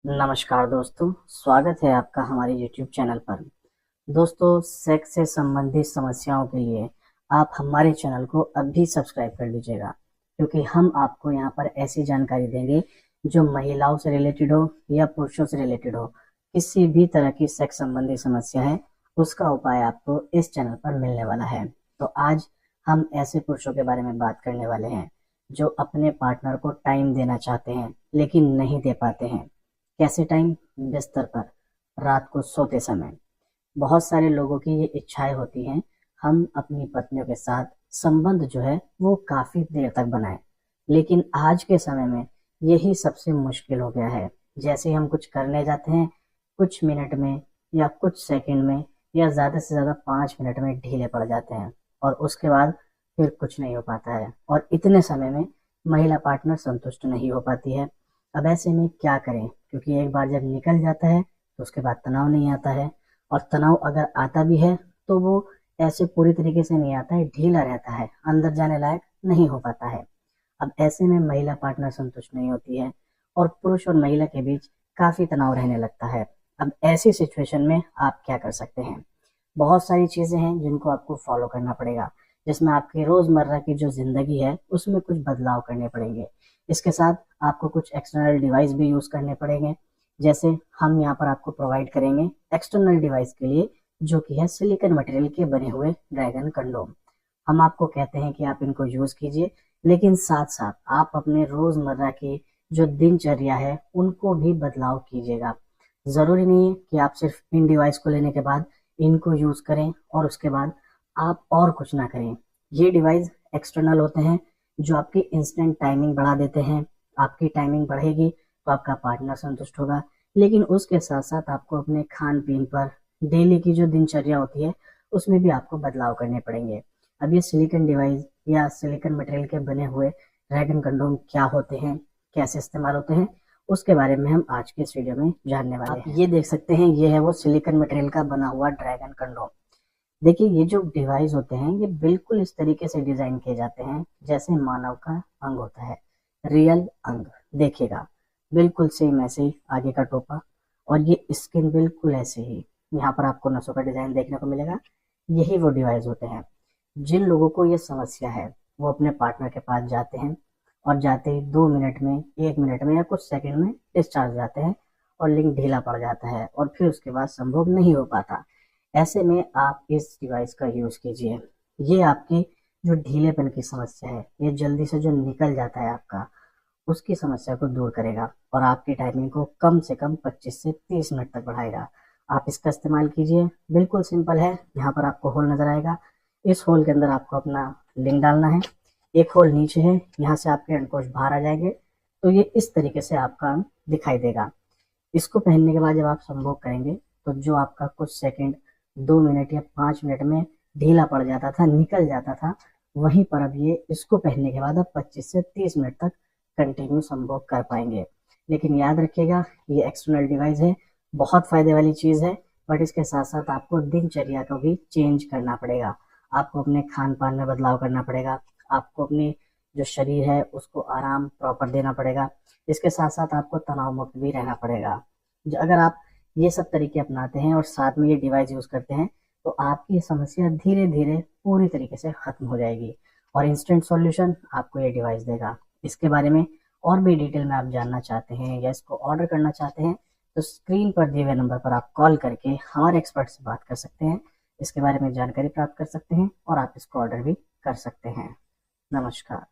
नमस्कार दोस्तों, स्वागत है आपका हमारे YouTube चैनल पर। दोस्तों, सेक्स से संबंधित समस्याओं के लिए आप हमारे चैनल को अभी सब्सक्राइब कर लीजिएगा, क्योंकि हम आपको यहाँ पर ऐसी जानकारी देंगे जो महिलाओं से रिलेटेड हो या पुरुषों से रिलेटेड हो। किसी भी तरह की सेक्स संबंधी समस्या है, उसका उपाय आपको इस चैनल पर मिलने वाला है। तो आज हम ऐसे पुरुषों के बारे में बात करने वाले हैं जो अपने पार्टनर को टाइम देना चाहते हैं लेकिन नहीं दे पाते हैं। कैसे टाइम? बिस्तर पर, रात को सोते समय। बहुत सारे लोगों की ये इच्छाएं होती हैं, हम अपनी पत्नियों के साथ संबंध जो है वो काफी देर तक बनाएं, लेकिन आज के समय में यही सबसे मुश्किल हो गया है। जैसे हम कुछ करने जाते हैं, कुछ मिनट में या कुछ सेकंड में या ज्यादा से ज्यादा 5 मिनट में ढीले पड़ जाते हैं और उसके बाद फिर कुछ नहीं हो पाता है और इतने समय में महिला पार्टनर संतुष्ट नहीं हो पाती है। अब ऐसे में क्या करें? क्योंकि एक बार जब निकल जाता है तो उसके बाद तनाव नहीं आता है, और तनाव अगर आता भी है तो वो ऐसे पूरी तरीके से नहीं आता है, ढीला रहता है, अंदर जाने लायक नहीं हो पाता है। अब ऐसे में महिला पार्टनर संतुष्ट नहीं होती है और पुरुष और महिला के बीच काफी तनाव रहने लगता है। अब ऐसी सिचुएशन में आप क्या कर सकते हैं? बहुत सारी चीजें हैं जिनको आपको फॉलो करना पड़ेगा, जिसमें आपकी रोजमर्रा की जो जिंदगी है उसमें कुछ बदलाव करने पड़ेंगे। इसके साथ आपको कुछ एक्सटर्नल डिवाइस भी यूज करने पड़ेंगे। जैसे हम यहाँ पर आपको प्रोवाइड करेंगे एक्सटर्नल डिवाइस के लिए, जो कि है सिलिकॉन मटेरियल के बने हुए ड्रैगन कंडोम। हम आपको कहते हैं कि आप इनको यूज कीजिए, लेकिन साथ साथ आप अपने रोजमर्रा की जो दिनचर्या है उनको भी बदलाव कीजिएगा। जरूरी नहीं है कि आप सिर्फ इन डिवाइस को लेने के बाद इनको यूज करें और उसके बाद आप और कुछ ना करें। ये डिवाइस एक्सटर्नल होते हैं जो आपकी इंस्टेंट टाइमिंग बढ़ा देते हैं। आपकी टाइमिंग बढ़ेगी तो आपका पार्टनर संतुष्ट होगा, लेकिन उसके साथ साथ आपको अपने खान पीन पर, डेली की जो दिनचर्या होती है उसमें भी आपको बदलाव करने पड़ेंगे। अब ये सिलिकॉन डिवाइस या सिलिकॉन मटेरियल के बने हुए ड्रैगन कंडोम क्या होते हैं, कैसे इस्तेमाल होते हैं, उसके बारे में हम आज के इस वीडियो में जानने वाले हैं। आप ये देख सकते हैं, ये है वो सिलिकॉन मटेरियल का बना हुआ ड्रैगन कंडोम। देखिए, ये जो डिवाइस होते हैं ये बिल्कुल इस तरीके से डिजाइन किए जाते हैं जैसे मानव का अंग होता है, रियल अंग। देखिएगा, बिल्कुल सेम ऐसे ही आगे का टोपा, और ये स्किन बिल्कुल ऐसे ही। यहाँ पर आपको नसों का डिजाइन देखने को मिलेगा। यही वो डिवाइस होते हैं। जिन लोगों को ये समस्या है वो अपने पार्टनर के पास जाते हैं और जाते ही 2 मिनट में, 1 मिनट में या कुछ सेकंड में डिस्चार्ज जाते हैं और लिंग ढीला पड़ जाता है और फिर उसके बाद संभोग नहीं हो पाता। ऐसे में आप इस डिवाइस का यूज कीजिए। ये आपकी जो ढीलेपन की समस्या है, ये जल्दी से जो निकल जाता है आपका, उसकी समस्या को दूर करेगा और आपकी टाइमिंग को कम से कम 25 से 30 मिनट तक बढ़ाएगा। आप इसका इस्तेमाल कीजिए। बिल्कुल सिंपल है। यहाँ पर आपको होल नजर आएगा, इस होल के अंदर आपको अपना लिंक डालना है। एक होल नीचे है, यहाँ से आपके अंडकोश बाहर आ जाएंगे, तो ये इस तरीके से आपका अंग दिखाई देगा। इसको पहनने के बाद जब आप संभोग करेंगे तो जो आपका कुछ सेकंड, 2 मिनट या 5 मिनट में ढीला पड़ जाता था, निकल जाता था, वहीं पर अब ये इसको पहनने के बाद अब 25 से 30 मिनट तक कंटिन्यू संभोग कर पाएंगे। लेकिन याद रखिएगा, ये एक्सटर्नल डिवाइस है, बहुत फायदे वाली चीज है, बट इसके साथ साथ आपको दिनचर्या को भी चेंज करना पड़ेगा। आपको अपने खान पान में बदलाव करना पड़ेगा। आपको अपने जो शरीर है उसको आराम प्रॉपर देना पड़ेगा। इसके साथ साथ आपको तनाव मुक्त भी रहना पड़ेगा। अगर आप ये सब तरीके अपनाते हैं और साथ में ये डिवाइस यूज करते हैं तो आपकी समस्या धीरे धीरे पूरी तरीके से खत्म हो जाएगी और इंस्टेंट सॉल्यूशन आपको ये डिवाइस देगा। इसके बारे में और भी डिटेल में आप जानना चाहते हैं या इसको ऑर्डर करना चाहते हैं तो स्क्रीन पर दिए हुए नंबर पर आप कॉल करके हमारे एक्सपर्ट से बात कर सकते हैं। इसके बारे में जानकारी प्राप्त कर सकते हैं और आप इसको ऑर्डर भी कर सकते हैं। नमस्कार।